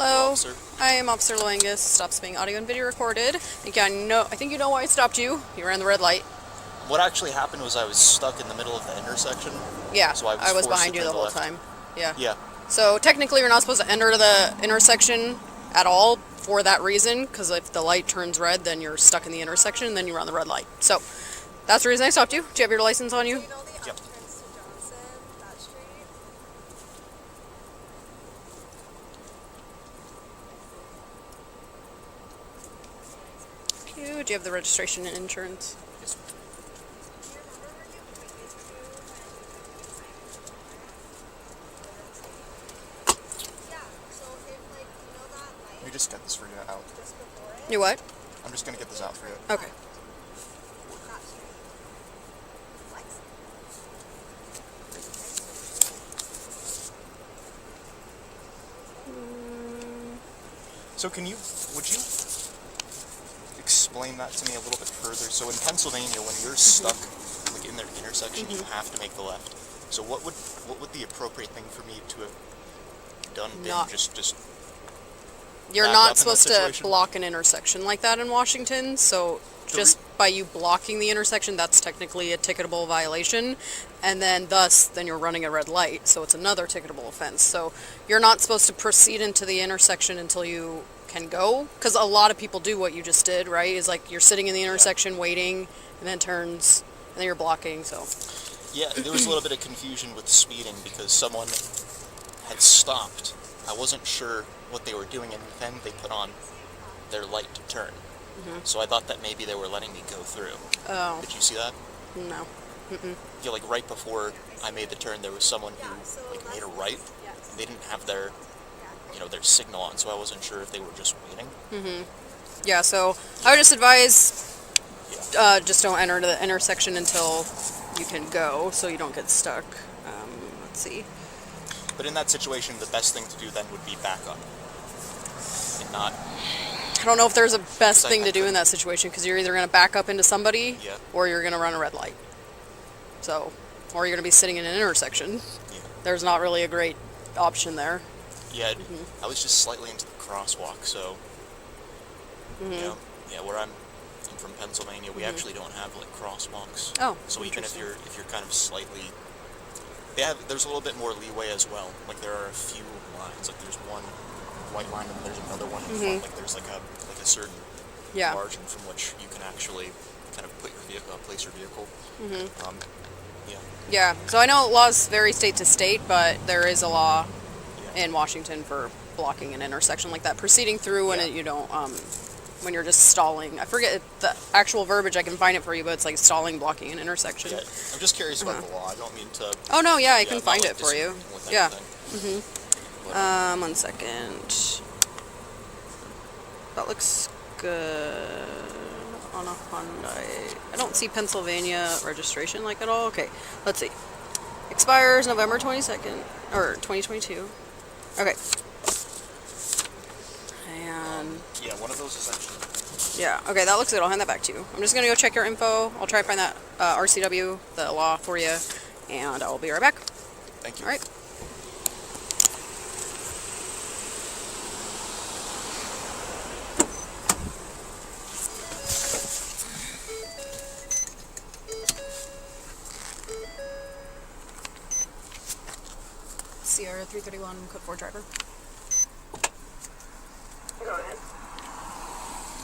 Hello. Officer. I am Officer Loangus. Stops being audio and video recorded. I think you know why I stopped you. You ran the red light. What actually happened was I was stuck in the middle of the intersection. Yeah, So I was forced behind to you the turn whole left. time. Yeah. Yeah. So technically you're not supposed to enter the intersection at all for that reason, because if the light turns red, then you're stuck in the intersection, and then you run the red light. So that's the reason I stopped you. Do you have your license on you? Yep. Entrance to Johnson, that street. Do you have the registration and insurance? Yes. Do you remember where you previous to Yeah, so if that light Let me just get this for you out. just before it, You what? I'm just gonna get this out for you. Okay. that street. Flex. So would you explain that to me a little bit further? So in Pennsylvania, when you're stuck like in the intersection, you have to make the left. So what would the appropriate thing for me to have done been? Not- Just You're back up in not that supposed to situation? block an intersection like that in Washington, so just by you blocking the intersection, that's technically a ticketable violation, and then you're running a red light, so it's another ticketable offense. So you're not supposed to proceed into the intersection until you can go, because a lot of people do what you just did, right? Is like you're sitting in the intersection waiting, and then it turns, and then you're blocking, so. Yeah, there was a little bit of confusion with speeding because someone had stopped. I wasn't sure what they were doing, and then they put on their light to turn. So I thought that maybe they were letting me go through. Oh, Did you see that? no. Yeah, like right before I made the turn, there was someone who made a right. And they didn't have their signal on, so I wasn't sure if they were just waiting. Yeah, so I would just advise Yeah. just don't enter the intersection until you can go, so you don't get stuck. Let's see. But in that situation, the best thing to do then would be back up and not. I don't know if there's a best Like, thing I to do in couldn't- that situation, because you're either going to back up into somebody Yeah. or you're going to run a red light. So, or you're going to be sitting in an intersection. Yeah. There's not really a great option there. Yeah, I was just slightly into the crosswalk, so. Yeah, where I'm from Pennsylvania, we actually don't have like crosswalks. Oh, So even if interesting. you're kind of slightly, there's a little bit more leeway as well. Like there are a few lines. Like there's one white line and there's another one in front. Like there's like a certain Yeah. margin from which you can actually kind of put your vehicle, place your vehicle. Yeah. Yeah, so I know laws vary state to state, but there is a law Yeah. in Washington for blocking an intersection like that, proceeding through when Yeah. you don't, when you're just stalling. I forget the actual verbiage. I can find it for you, but it's like stalling, blocking an intersection. Yeah. I'm just curious about the law. I don't mean to. Oh no, yeah, I Yeah, can not, find like, it for you. disagreeing with Yeah. anything. But, 1 second. That looks good on a Hyundai. I don't see Pennsylvania registration like at all. Okay, let's see. Expires November 22nd, or 2022. Okay. And, yeah, one of those is actually. yeah, okay, that looks good. I'll hand that back to you. I'm just going to go check your info. I'll try to find that RCW, the law for you, and I'll be right back. Thank you. All right. Sierra 331, code 4 driver. Go ahead.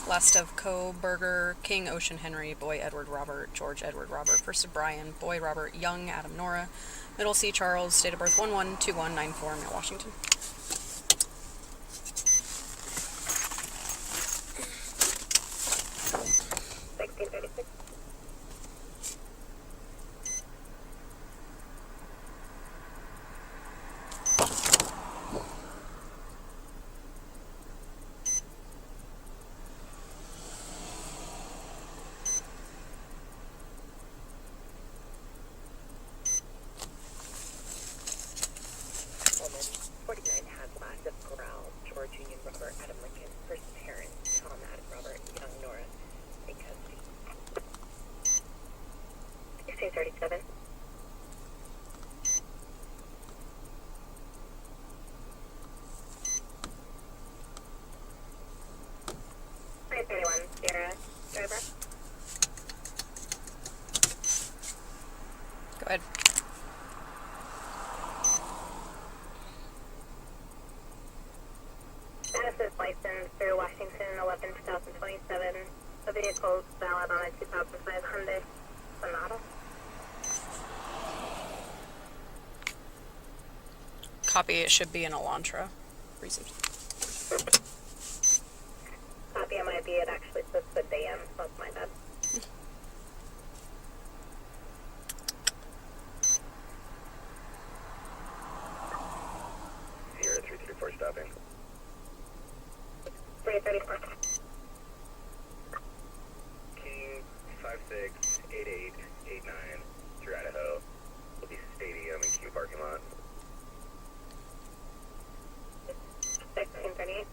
Last of Kohberger, King, Ocean, Henry, Boy, Edward, Robert, George, Edward, Robert. First of Bryan, Boy, Robert, Young, Adam, Nora. Middle C, Charles. Date of birth 112194, Mount Washington. vehicle is valid on a 2005 Hyundai Sonata. Copy, it should be an Elantra. Reason. Copy MIB, it actually says the DM, so that's my bad. Sierra 334 stopping. 334. King 568889 through Idaho. Will be stadium and Q parking lot. 1638.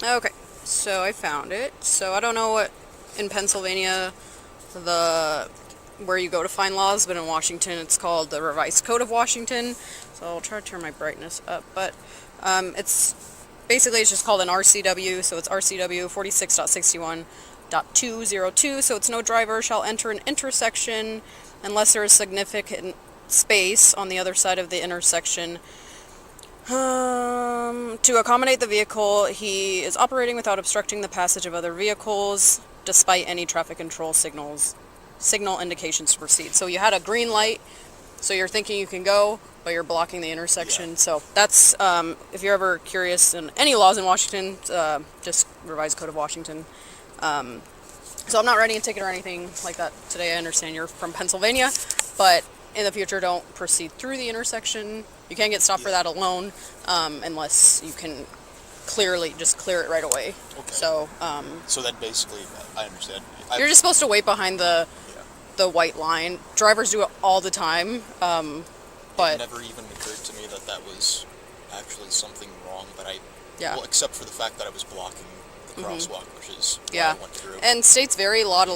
Okay, so I found it. So I don't know what in Pennsylvania where you go to find laws, but in Washington it's called the Revised Code of Washington. So I'll try to turn my brightness up, but it's just called an RCW. So it's RCW 46.61.202. So it's no driver shall enter an intersection unless there is significant space on the other side of the intersection. To accommodate the vehicle he is operating without obstructing the passage of other vehicles, despite any traffic control signal indications to proceed. So you had a green light, so you're thinking you can go, but you're blocking the intersection. Yeah. So that's, if you're ever curious in any laws in Washington, just Revised Code of Washington. So I'm not writing a ticket or anything like that today. I understand you're from Pennsylvania, but in the future, don't proceed through the intersection. You can't get stopped for that alone, unless you can clearly just clear it right away. Okay. So, So then basically, I understand. you're just supposed to wait behind the white line. Drivers do it all the time, It but never even occurred to me that that was actually something wrong, but yeah. well, except for the fact that I was blocking the crosswalk, which is what Yeah. I went through. And states vary a lot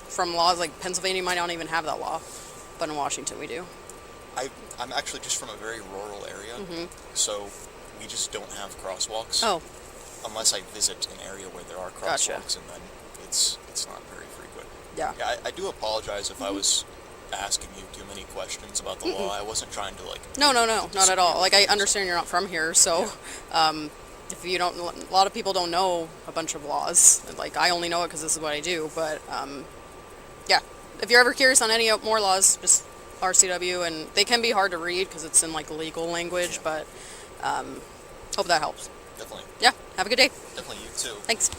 from laws. Like Pennsylvania might not even have that law, but in Washington we do. I'm actually just from a very rural area, so we just don't have crosswalks. Oh, Unless I visit an area where there are Gotcha. crosswalks, and then it's not very frequent. yeah. Yeah, I do apologize if I was asking you too many questions about the law. I wasn't trying to No, not at all. Like I understand you're not from here, so if you don't, a lot of people don't know a bunch of laws. Like I only know it because this is what I do. But yeah, if you're ever curious on any more laws, just RCW, and they can be hard to read because it's in like legal language. But hope that helps. Definitely. Yeah. Have a good day. Definitely you too. Thanks.